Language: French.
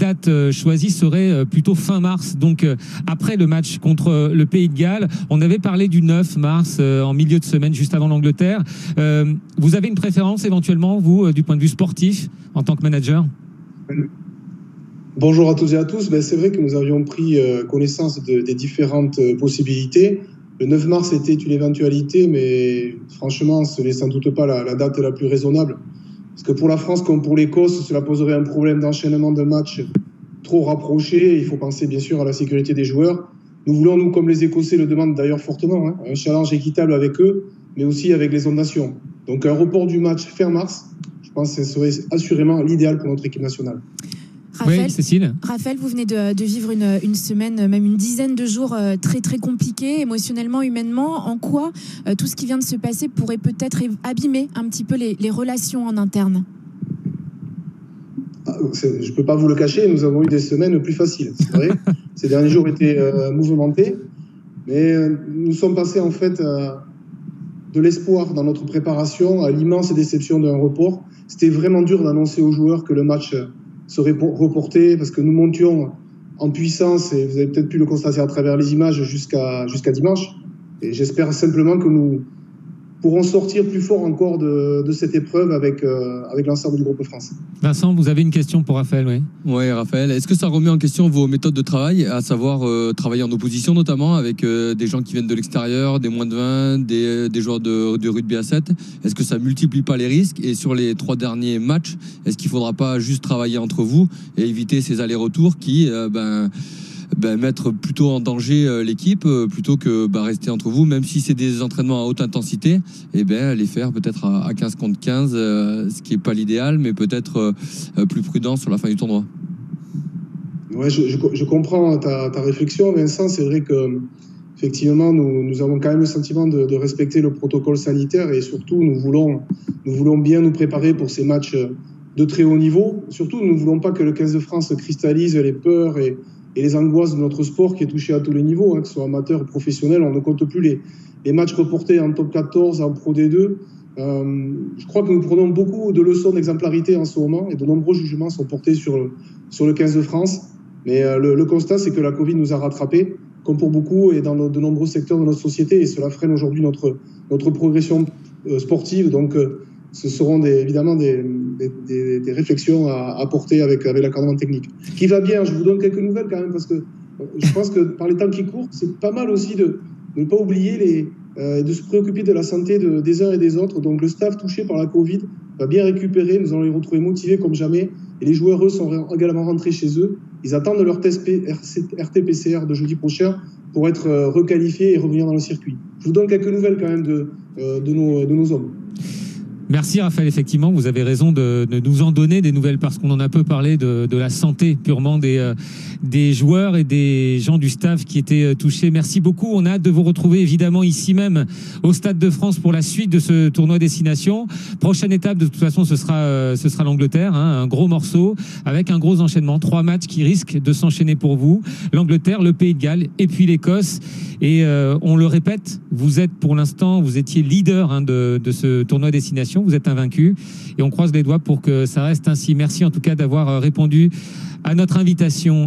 date choisie serait plutôt fin mars, donc après le match contre le Pays de Galles. On avait parlé du 9 mars en milieu de semaine, juste avant l'Angleterre. Vous avez une préférence éventuellement, vous, du point de vue sportif, en tant que manager ? Bonjour à toutes et à tous. C'est vrai que nous avions pris connaissance des différentes possibilités. Le 9 mars était une éventualité, mais franchement, ce n'est sans doute pas la date la plus raisonnable. Parce que pour la France comme pour l'Écosse, cela poserait un problème d'enchaînement de matchs trop rapprochés. Il faut penser bien sûr à la sécurité des joueurs. Nous voulons, nous, comme les Écossais le demandent d'ailleurs fortement, un challenge équitable avec eux, mais aussi avec les autres nations. Donc un report du match fin mars, je pense que ce serait assurément l'idéal pour notre équipe nationale. Raphaël, oui, Cécile. Raphaël, vous venez de vivre une semaine, même une dizaine de jours très très compliqués, émotionnellement, humainement. En quoi tout ce qui vient de se passer pourrait peut-être abîmer un petit peu les relations en interne ? Je ne peux pas vous le cacher, nous avons eu des semaines plus faciles, c'est vrai. Ces derniers jours étaient mouvementés, mais nous sommes passés en fait de l'espoir dans notre préparation à l'immense déception d'un report. C'était vraiment dur d'annoncer aux joueurs que le match serait reporté parce que nous montions en puissance et vous avez peut-être pu le constater à travers les images jusqu'à dimanche. Et j'espère simplement que nous pourront sortir plus fort encore de cette épreuve avec l'ensemble du groupe France. Vincent, vous avez une question pour Raphaël, oui. Oui, Raphaël. Est-ce que ça remet en question vos méthodes de travail, à savoir travailler en opposition notamment avec des gens qui viennent de l'extérieur, des moins de 20, des joueurs de rugby à 7 ? Est-ce que ça multiplie pas les risques ? Et sur les 3 derniers matchs, est-ce qu'il ne faudra pas juste travailler entre vous et éviter ces allers-retours qui mettre plutôt en danger l'équipe plutôt que rester entre vous, même si c'est des entraînements à haute intensité, les faire peut-être à 15 contre 15, ce qui n'est pas l'idéal, mais peut-être plus prudent sur la fin du tournoi. Ouais, je comprends ta réflexion, Vincent. C'est vrai que effectivement, nous avons quand même le sentiment de respecter le protocole sanitaire et surtout, nous voulons bien nous préparer pour ces matchs de très haut niveau. Surtout, nous ne voulons pas que le 15 de France cristallise les peurs et les angoisses de notre sport qui est touché à tous les niveaux, que ce soit amateur ou professionnel. On ne compte plus les matchs reportés en top 14, en Pro D2. Je crois que nous prenons beaucoup de leçons d'exemplarité en ce moment et de nombreux jugements sont portés sur le 15 de France. Mais le constat, c'est que la Covid nous a rattrapés, comme pour beaucoup et dans de nombreux secteurs de notre société. Et cela freine aujourd'hui notre progression sportive. Donc, ce seront évidemment des réflexions à apporter avec l'encadrement technique. Qui va bien, je vous donne quelques nouvelles quand même, parce que je pense que par les temps qui courent, c'est pas mal aussi de ne pas oublier de se préoccuper de la santé des uns et des autres. Donc le staff touché par la Covid va bien récupérer, nous allons les retrouver motivés comme jamais. Et les joueurs, eux, sont également rentrés chez eux. Ils attendent leur test RT-PCR de jeudi prochain pour être requalifiés et revenir dans le circuit. Je vous donne quelques nouvelles quand même de nos hommes. Merci Raphaël, effectivement, vous avez raison de nous en donner des nouvelles parce qu'on en a peu parlé de la santé purement des joueurs et des gens du staff qui étaient touchés. Merci beaucoup, on a hâte de vous retrouver évidemment ici même au Stade de France pour la suite de ce tournoi destination. Prochaine étape, de toute façon, ce sera l'Angleterre, un gros morceau avec un gros enchaînement, 3 matchs qui risquent de s'enchaîner pour vous. L'Angleterre, le Pays de Galles et puis l'Écosse. Et on le répète, vous étiez leader de ce tournoi destination. Vous êtes invaincu et on croise les doigts pour que ça reste ainsi. Merci en tout cas d'avoir répondu à notre invitation.